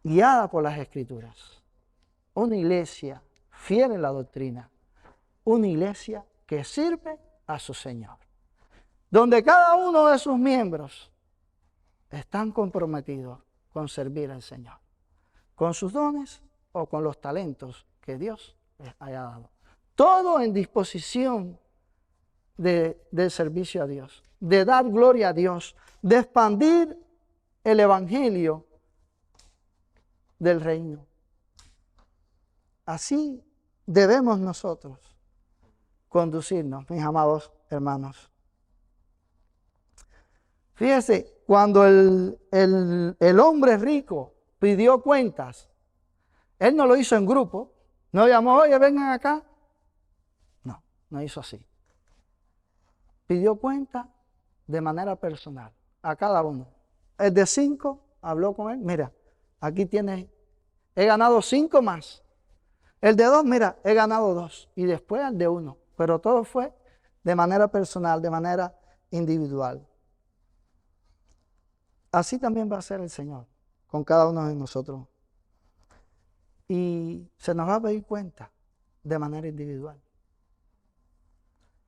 Speaker 1: guiada por las Escrituras, una iglesia fiel en la doctrina, una iglesia que sirve a su Señor, donde cada uno de sus miembros están comprometidos con servir al Señor, con sus dones o con los talentos que Dios les haya dado. Todo en disposición del servicio a Dios, de dar gloria a Dios, de expandir el evangelio del reino. Así debemos nosotros conducirnos, mis amados hermanos. Fíjese, cuando el hombre rico pidió cuentas, él no lo hizo en grupo, no llamó, oye, vengan acá. No hizo así. Pidió cuenta de manera personal a cada uno. El de 5 habló con él, mira, aquí tienes, he ganado 5 más. El de 2, mira, he ganado 2. Y después el de 1. Pero todo fue de manera personal, de manera individual. Así también va a ser el Señor con cada uno de nosotros. Y se nos va a pedir cuenta de manera individual.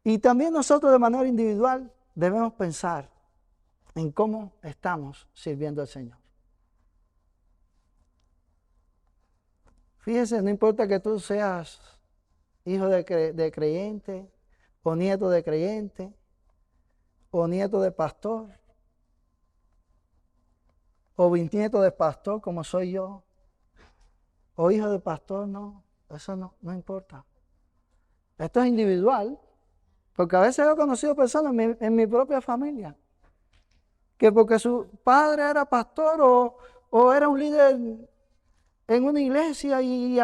Speaker 1: Y también nosotros de manera individual debemos pensar en cómo estamos sirviendo al Señor. Fíjese, no importa que tú seas hijo de creyente, o nieto de creyente, o nieto de pastor, o bisnieto de pastor como soy yo, o hijo de pastor, no, eso no importa. Esto es individual, porque a veces he conocido personas en mi propia familia, que porque su padre era pastor o era un líder en una iglesia y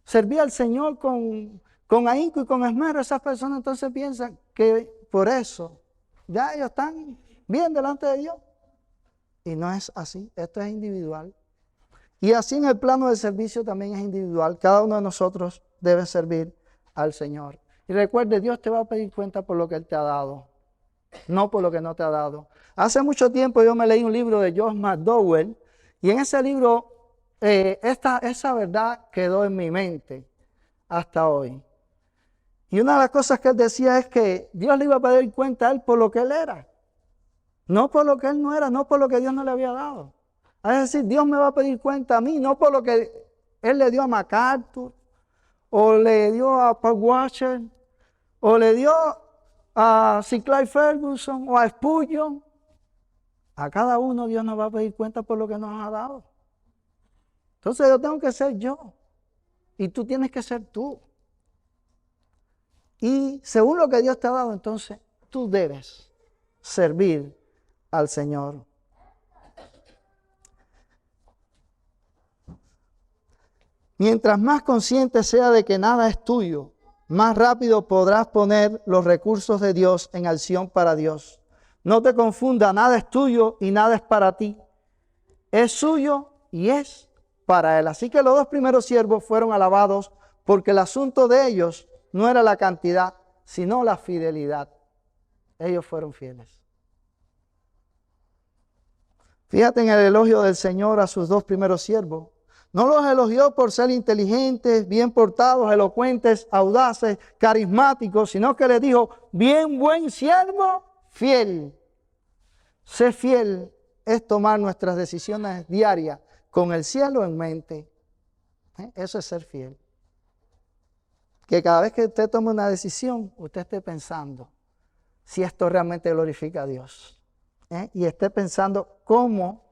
Speaker 1: servía al Señor con ahínco y con esmero, esas personas entonces piensan que por eso ya ellos están bien delante de Dios. Y no es así, esto es individual. Y así en el plano del servicio también es individual. Cada uno de nosotros debe servir al Señor. Y recuerde, Dios te va a pedir cuenta por lo que Él te ha dado, no por lo que no te ha dado. Hace mucho tiempo yo me leí un libro de Josh McDowell y en ese libro esa verdad quedó en mi mente hasta hoy. Y una de las cosas que él decía es que Dios le iba a pedir cuenta a él por lo que él era, no por lo que él no era, no por lo que Dios no le había dado. Es decir, Dios me va a pedir cuenta a mí, no por lo que Él le dio a MacArthur, o le dio a Paul Washer, o le dio a Sir Clive Ferguson, o a Spurgeon. A cada uno Dios nos va a pedir cuenta por lo que nos ha dado. Entonces yo tengo que ser yo, y tú tienes que ser tú. Y según lo que Dios te ha dado, entonces tú debes servir al Señor. Mientras más consciente sea de que nada es tuyo, más rápido podrás poner los recursos de Dios en acción para Dios. No te confunda, nada es tuyo y nada es para ti. Es suyo y es para Él. Así que los 2 primeros siervos fueron alabados porque el asunto de ellos no era la cantidad, sino la fidelidad. Ellos fueron fieles. Fíjate en el elogio del Señor a sus 2 primeros siervos. No los elogió por ser inteligentes, bien portados, elocuentes, audaces, carismáticos, sino que les dijo, bien buen siervo, fiel. Ser fiel es tomar nuestras decisiones diarias con el cielo en mente. Eso es ser fiel. Que cada vez que usted tome una decisión, usted esté pensando si esto realmente glorifica a Dios. Y esté pensando cómo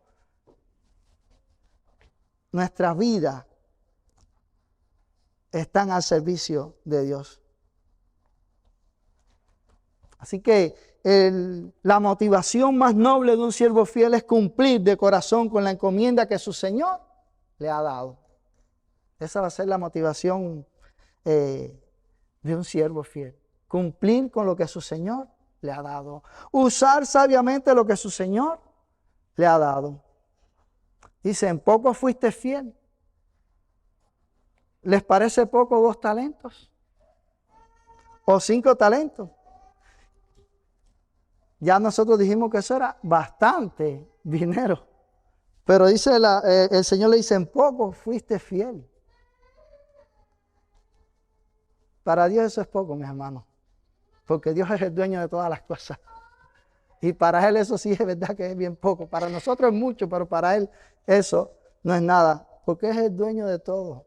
Speaker 1: nuestras vidas están al servicio de Dios. Así que la motivación más noble de un siervo fiel es cumplir de corazón con la encomienda que su Señor le ha dado. Esa va a ser la motivación de un siervo fiel. Cumplir con lo que su Señor le ha dado. Usar sabiamente lo que su Señor le ha dado. Dice, en poco fuiste fiel. ¿Les parece poco 2 talentos? ¿O 5 talentos? Ya nosotros dijimos que eso era bastante dinero. Pero dice el Señor le dice, en poco fuiste fiel. Para Dios eso es poco, mis hermanos. Porque Dios es el dueño de todas las cosas. Y para Él eso sí es verdad que es bien poco. Para nosotros es mucho, pero para Él eso no es nada. Porque es el dueño de todo.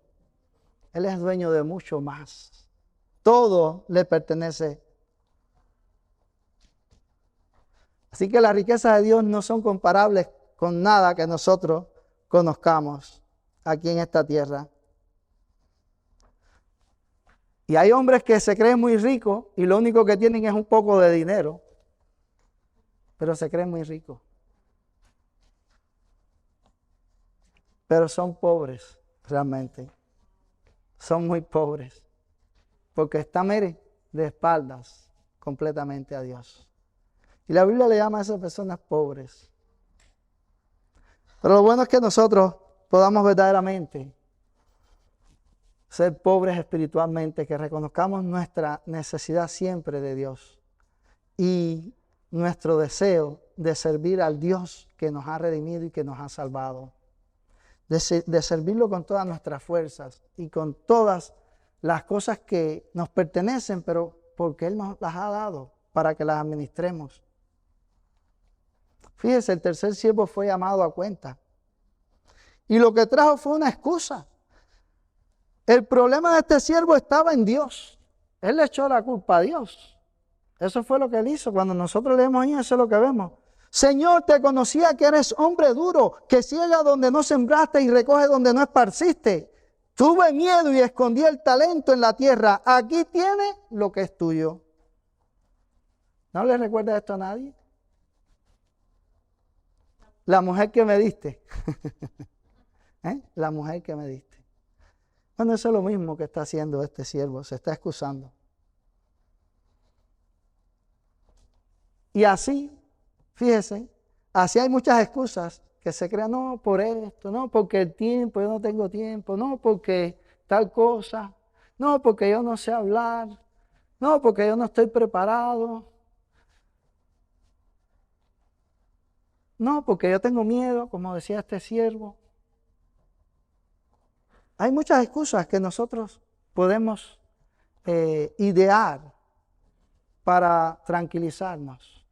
Speaker 1: Él es dueño de mucho más. Todo le pertenece. Así que las riquezas de Dios no son comparables con nada que nosotros conozcamos aquí en esta tierra. Y hay hombres que se creen muy ricos y lo único que tienen es un poco de dinero, pero se creen muy ricos. Pero son pobres realmente. Son muy pobres. Porque están, mire, de espaldas completamente a Dios. Y la Biblia le llama a esas personas pobres. Pero lo bueno es que nosotros podamos verdaderamente ser pobres espiritualmente, que reconozcamos nuestra necesidad siempre de Dios y nuestro deseo de servir al Dios que nos ha redimido y que nos ha salvado. De servirlo con todas nuestras fuerzas y con todas las cosas que nos pertenecen, pero porque Él nos las ha dado para que las administremos. Fíjese, el tercer siervo fue llamado a cuenta. Y lo que trajo fue una excusa. El problema de este siervo estaba en Dios. Él le echó la culpa a Dios. Eso fue lo que él hizo. Cuando nosotros leemos ahí, eso es lo que vemos. Señor, te conocía que eres hombre duro, que ciega donde no sembraste y recoge donde no esparciste. Tuve miedo y escondí el talento en la tierra. Aquí tienes lo que es tuyo. ¿No le recuerda esto a nadie? La mujer que me diste. La mujer que me diste. Bueno, eso es lo mismo que está haciendo este siervo. Se está excusando. Y así, fíjese, así hay muchas excusas que se crean, no, por esto, no, porque el tiempo, yo no tengo tiempo, no, porque tal cosa, no, porque yo no sé hablar, no, porque yo no estoy preparado, no, porque yo tengo miedo, como decía este siervo. Hay muchas excusas que nosotros podemos idear para tranquilizarnos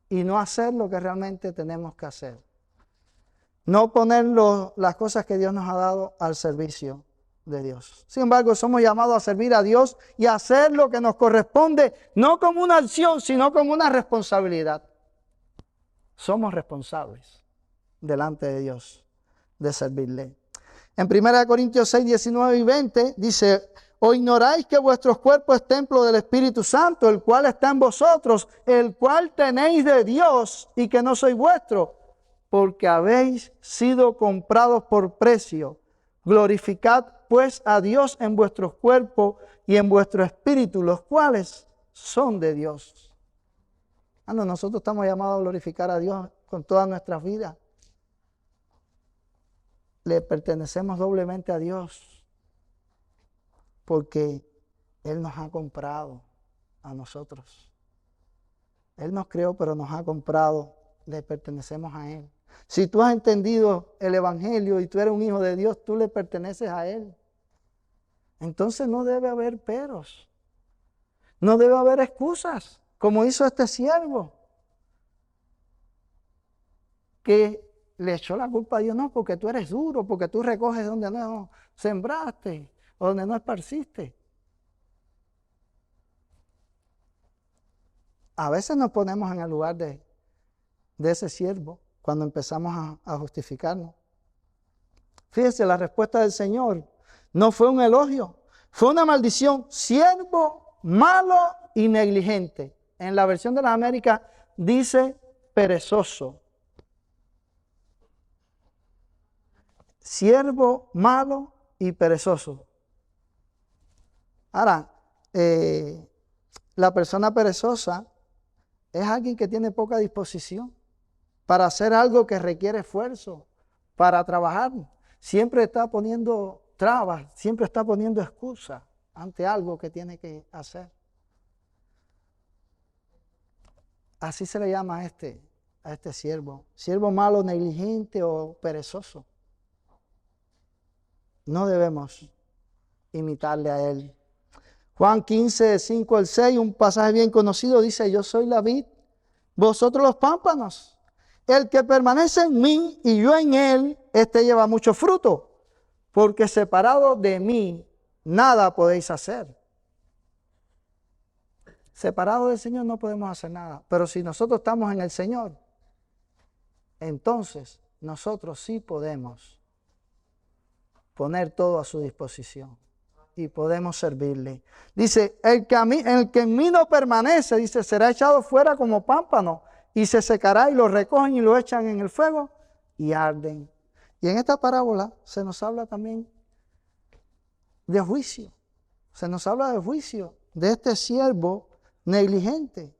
Speaker 1: y no hacer lo que realmente tenemos que hacer. No poner las cosas que Dios nos ha dado al servicio de Dios. Sin embargo, somos llamados a servir a Dios y a hacer lo que nos corresponde, no como una acción, sino como una responsabilidad. Somos responsables delante de Dios de servirle. En 1 Corintios 6, 19 y 20 dice, ¿o ignoráis que vuestros cuerpos es templo del Espíritu Santo, el cual está en vosotros, el cual tenéis de Dios y que no sois vuestro? Porque habéis sido comprados por precio. Glorificad pues a Dios en vuestros cuerpos y en vuestro espíritu, los cuales son de Dios. Nosotros estamos llamados a glorificar a Dios con todas nuestras vidas. Le pertenecemos doblemente a Dios porque Él nos ha comprado a nosotros. Él nos creó, pero nos ha comprado. Le pertenecemos a Él. Si tú has entendido el Evangelio y tú eres un hijo de Dios, tú le perteneces a Él. Entonces no debe haber peros. No debe haber excusas, como hizo este siervo, que le echó la culpa a Dios, no, porque tú eres duro, porque tú recoges donde no sembraste, o donde no esparciste. A veces nos ponemos en el lugar de ese siervo cuando empezamos a justificarnos. Fíjese, la respuesta del Señor no fue un elogio, fue una maldición. Siervo malo y negligente. En la versión de las Américas dice perezoso. Siervo malo y perezoso. Ahora, la persona perezosa es alguien que tiene poca disposición para hacer algo que requiere esfuerzo, para trabajar. Siempre está poniendo trabas, siempre está poniendo excusas ante algo que tiene que hacer. Así se le llama a este siervo. Siervo malo, negligente o perezoso. No debemos imitarle a él. Juan 15, 5 al 6, un pasaje bien conocido, dice: yo soy la vid, vosotros los pámpanos. El que permanece en mí y yo en él, este lleva mucho fruto, porque separado de mí, nada podéis hacer. Separado del Señor no podemos hacer nada, pero si nosotros estamos en el Señor, entonces nosotros sí podemos poner todo a su disposición y podemos servirle. Dice, el que en mí no permanece, dice, será echado fuera como pámpano y se secará, y lo recogen y lo echan en el fuego y arden. Y en esta parábola se nos habla también de juicio. Se nos habla de juicio de este siervo negligente,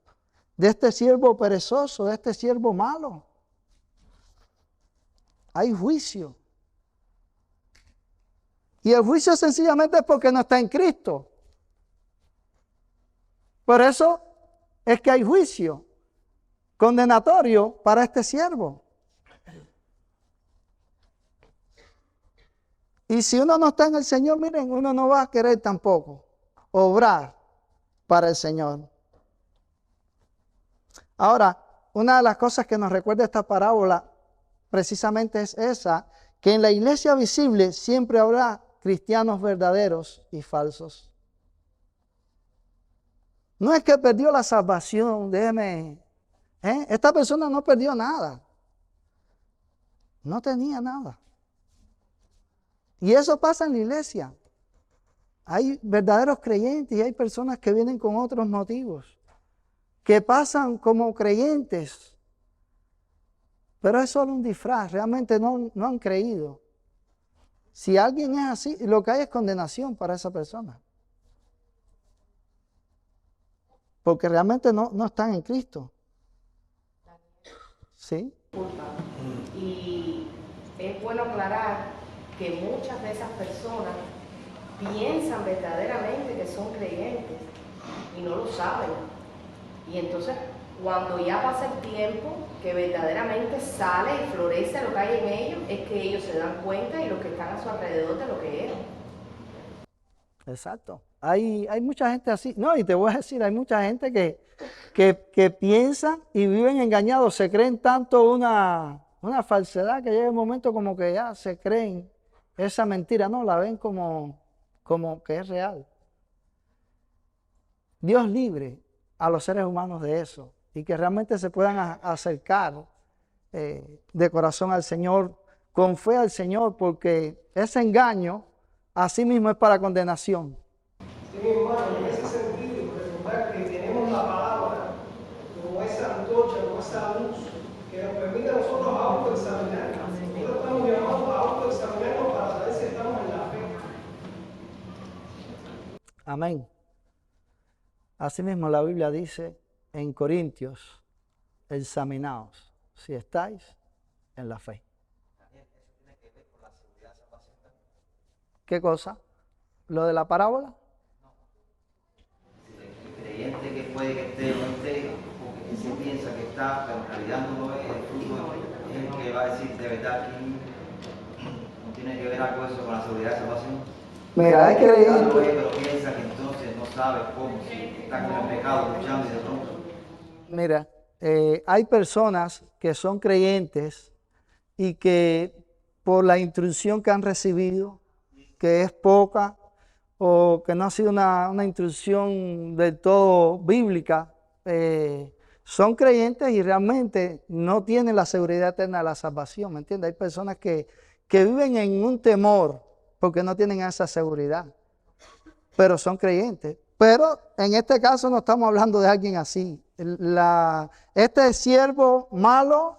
Speaker 1: de este siervo perezoso, de este siervo malo. Hay juicio. Y el juicio sencillamente es porque no está en Cristo. Por eso es que hay juicio condenatorio para este siervo. Y si uno no está en el Señor, miren, uno no va a querer tampoco obrar para el Señor. Ahora, una de las cosas que nos recuerda esta parábola precisamente es esa, que en la iglesia visible siempre habrá cristianos verdaderos y falsos. No es que perdió la salvación, déjeme. Esta persona no perdió nada. No tenía nada. Y eso pasa en la iglesia. Hay verdaderos creyentes y hay personas que vienen con otros motivos, que pasan como creyentes, pero es solo un disfraz, realmente no han creído. Si alguien es así, lo que hay es condenación para esa persona. Porque realmente no están en Cristo. ¿Sí?
Speaker 2: Y es bueno aclarar que muchas de esas personas piensan verdaderamente que son creyentes y no lo saben. Y entonces, cuando ya pasa el tiempo, que verdaderamente sale y florece lo que hay en ellos, es que ellos se dan cuenta y los que están a su alrededor de lo que eran.
Speaker 1: Exacto. Hay mucha gente así. No, y te voy a decir, hay mucha gente que piensan y viven engañados, se creen tanto una falsedad que llega un momento como que ya se creen esa mentira, no, la ven como que es real. Dios libre a los seres humanos de eso y que realmente se puedan acercar de corazón al Señor, con fe al Señor, porque ese engaño así mismo es para condenación.
Speaker 3: Sí, mi hermano, en ese sentido, recordar que tenemos la palabra como esa antorcha, como esa luz que nos permite a nosotros autoexaminarnos. Nosotros estamos llamados a autoexaminarnos para saber si estamos en la fe.
Speaker 1: Amén. Asimismo la Biblia dice en Corintios, examinaos si estáis en la fe. ¿Qué cosa? ¿Lo de la parábola?
Speaker 4: El creyente que puede que esté o no esté, porque se piensa que está, pero en realidad no lo es, el fruto es el que va a decir de verdad aquí no tiene que ver algo eso con la seguridad de salvación.
Speaker 1: Mira, hay
Speaker 4: Lo ve,
Speaker 1: creyentes.
Speaker 4: pero piensa que entonces no sabe cómo, si está con el pecado luchando y de pronto.
Speaker 1: Mira, hay personas que son creyentes y que por la instrucción que han recibido, que es poca o que no ha sido una instrucción del todo bíblica, son creyentes y realmente no tienen la seguridad eterna de la salvación, ¿me entiendes? Hay personas que viven en un temor porque no tienen esa seguridad, pero son creyentes. Pero en este caso no estamos hablando de alguien así. Este siervo malo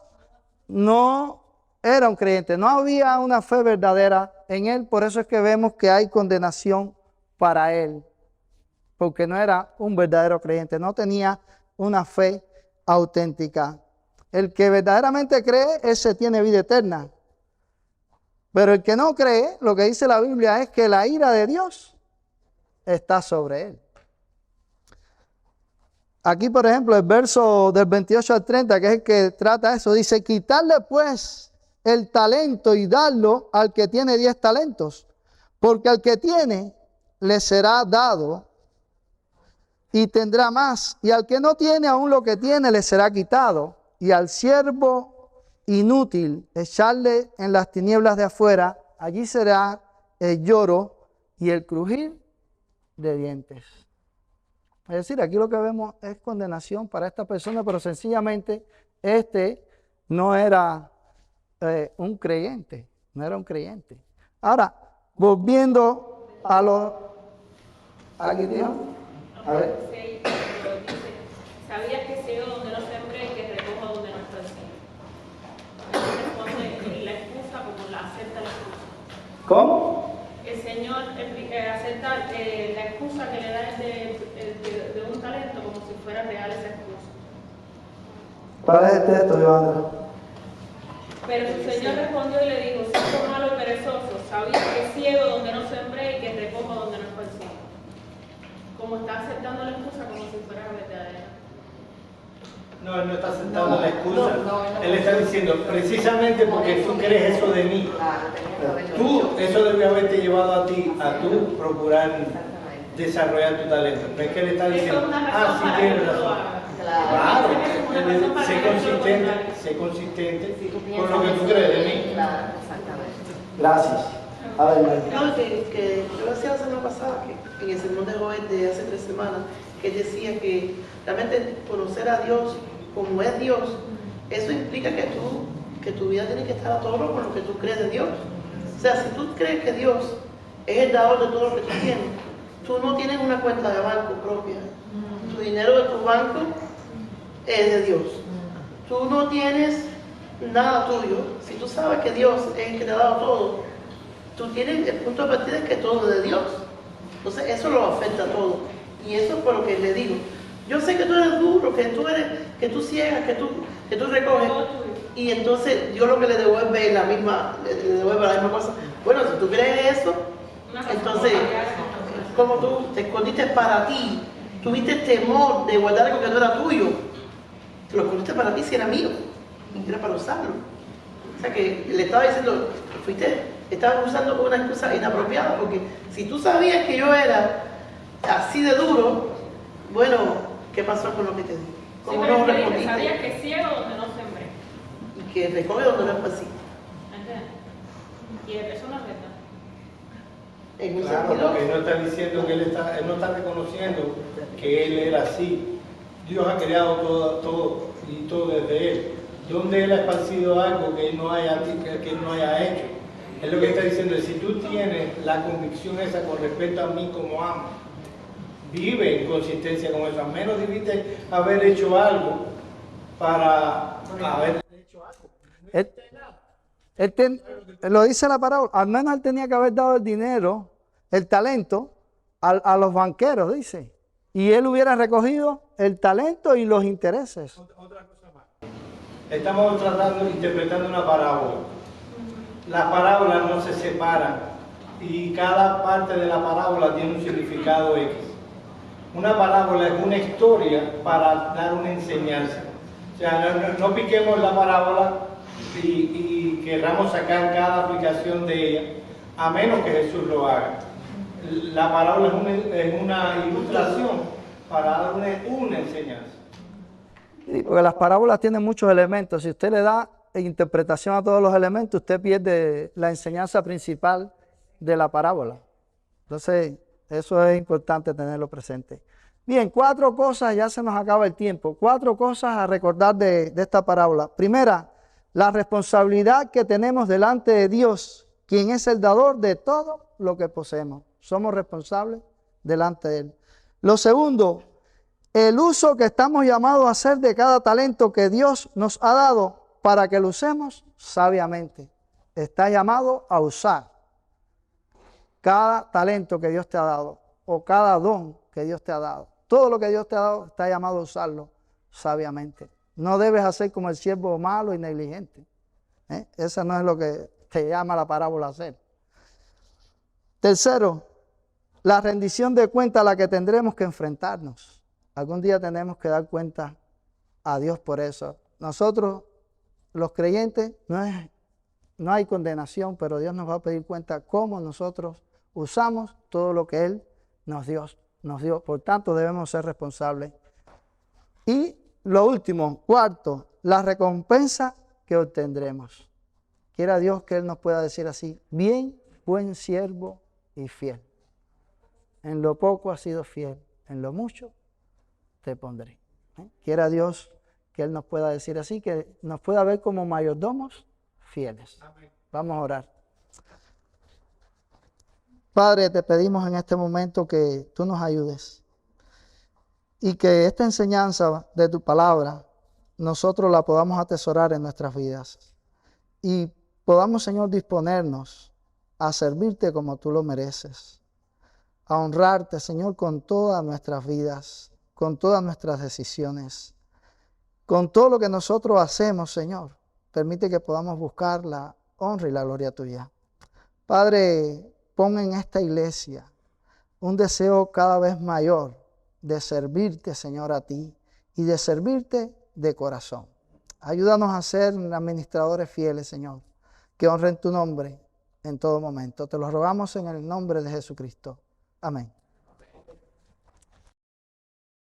Speaker 1: no era un creyente, no había una fe verdadera en él, por eso es que vemos que hay condenación para él, porque no era un verdadero creyente, no tenía una fe auténtica. El que verdaderamente cree, ese tiene vida eterna. Pero el que no cree, lo que dice la Biblia es que la ira de Dios está sobre él. aquí, por ejemplo, el verso del 28 al 30, que es el que trata eso, dice, quitarle pues el talento y darlo al que tiene 10 talentos, porque al que tiene le será dado y tendrá más, y al que no tiene aún lo que tiene le será quitado, y al siervo inútil echarle en las tinieblas de afuera, allí será el lloro y el crujir de dientes. Es decir, aquí lo que vemos es condenación para esta persona, pero sencillamente este no era un creyente, no era un creyente. Ahora, volviendo a lo... ¿Aquí dijo? A ver.
Speaker 5: Sabías que ciego donde no sembré y que recojo donde no esparcí. Responde la excusa como la acepta la excusa.
Speaker 1: ¿Cómo?
Speaker 5: El Señor acepta la excusa que le da de un talento como si fuera real esa excusa.
Speaker 1: ¿Cuál es el texto, Joana?
Speaker 5: Pero su Señor respondió y le dijo, siendo malo y perezoso, sabías que ciego donde no sembré y que recojo donde no esparcí. Como está aceptando la excusa como si fuera verdadera.
Speaker 6: No, él no está aceptando la excusa. Él está diciendo, precisamente porque tú crees eso de mí. Tú, eso debe haberte llevado a ti, a tú procurar desarrollar tu talento. No es que él está diciendo, sí tienes razón. Claro, sé consistente con lo que tú crees de mí.
Speaker 1: Gracias. A ver,
Speaker 7: No, que yo decía la semana pasada, que en el sermón de Joel de hace 3 semanas, que él decía que realmente conocer a Dios como es Dios, eso implica que tu vida tiene que estar a tono con lo que tú crees de Dios. O sea, si tú crees que Dios es el dador de todo lo que tú tienes, tú no tienes una cuenta de banco propia. Tu dinero de tu banco es de Dios. Tú no tienes nada tuyo. Si tú sabes que Dios es el que te ha dado todo, tú tienes el punto de partida es que todo es de Dios. Entonces eso lo afecta a todo. Y eso es por lo que le digo. Yo sé que tú eres duro, que tú ciegas, que tú recoges. Y entonces Dios lo que le devuelve la misma cosa. Bueno, si tú crees eso, entonces, como tú te escondiste para ti, tuviste temor de guardar algo que no era tuyo, te lo escondiste para ti si era mío, y era para usarlo. O sea que le estaba diciendo, estabas usando una excusa inapropiada, porque si tú sabías que yo era así de duro, bueno, ¿qué pasó con lo que te dije? ¿Cómo no respondiste?
Speaker 5: Sabías que ciego donde no sembré.
Speaker 7: Y que recoge donde no es pasito.
Speaker 5: ¿Entiendes? Y eso no es verdad.
Speaker 7: En un
Speaker 6: Claro,
Speaker 7: sentido,
Speaker 6: porque él no está diciendo que él no está reconociendo que él era así. Dios ha creado todo desde él. ¿Dónde él ha esparcido algo que él no haya hecho? Es lo que está diciendo, si tú tienes la convicción esa con respecto a mí como amo, vive en consistencia con eso, al menos debiste haber hecho algo para haber hecho algo.
Speaker 1: Lo dice la parábola, al menos él tenía que haber dado el dinero, el talento, a los banqueros, dice. Y él hubiera recogido el talento y los intereses.
Speaker 6: Otra cosa más. Estamos interpretando una parábola. Las parábolas no se separan y cada parte de la parábola tiene un significado X. Una parábola es una historia para dar una enseñanza. O sea, no piquemos la parábola y querramos sacar cada aplicación de ella, a menos que Jesús lo haga. La parábola es una ilustración para dar una enseñanza.
Speaker 1: Sí, porque las parábolas tienen muchos elementos. Si usted le da interpretación a todos los elementos, usted pierde la enseñanza principal de la parábola. Entonces, eso es importante tenerlo presente. Bien, 4 cosas, ya se nos acaba el tiempo. 4 cosas a recordar de esta parábola. Primera, la responsabilidad que tenemos delante de Dios, quien es el dador de todo lo que poseemos. Somos responsables delante de Él. Lo segundo, el uso que estamos llamados a hacer de cada talento que Dios nos ha dado para que lo usemos sabiamente. Está llamado a usar cada talento que Dios te ha dado o cada don que Dios te ha dado. Todo lo que Dios te ha dado está llamado a usarlo sabiamente. No debes hacer como el siervo malo y negligente. Eso no es lo que te llama la parábola a hacer. Tercero, la rendición de cuenta a la que tendremos que enfrentarnos. Algún día tenemos que dar cuenta a Dios por eso. Nosotros, los creyentes, no hay condenación, pero Dios nos va a pedir cuenta cómo nosotros usamos todo lo que Él nos dio. Por tanto, debemos ser responsables. Y lo último, cuarto, la recompensa que obtendremos. Quiera Dios que Él nos pueda decir así: bien, buen siervo y fiel. En lo poco has sido fiel, en lo mucho te pondré. Quiera Dios que Él nos pueda decir así, que nos pueda ver como mayordomos fieles. Vamos a orar. Padre, te pedimos en este momento que tú nos ayudes y que esta enseñanza de tu palabra nosotros la podamos atesorar en nuestras vidas y podamos, Señor, disponernos a servirte como tú lo mereces, a honrarte, Señor, con todas nuestras vidas, con todas nuestras decisiones, con todo lo que nosotros hacemos, Señor. Permite que podamos buscar la honra y la gloria tuya. Padre, pon en esta iglesia un deseo cada vez mayor de servirte, Señor, a ti y de servirte de corazón. Ayúdanos a ser administradores fieles, Señor, que honren tu nombre en todo momento. Te lo rogamos en el nombre de Jesucristo. Amén.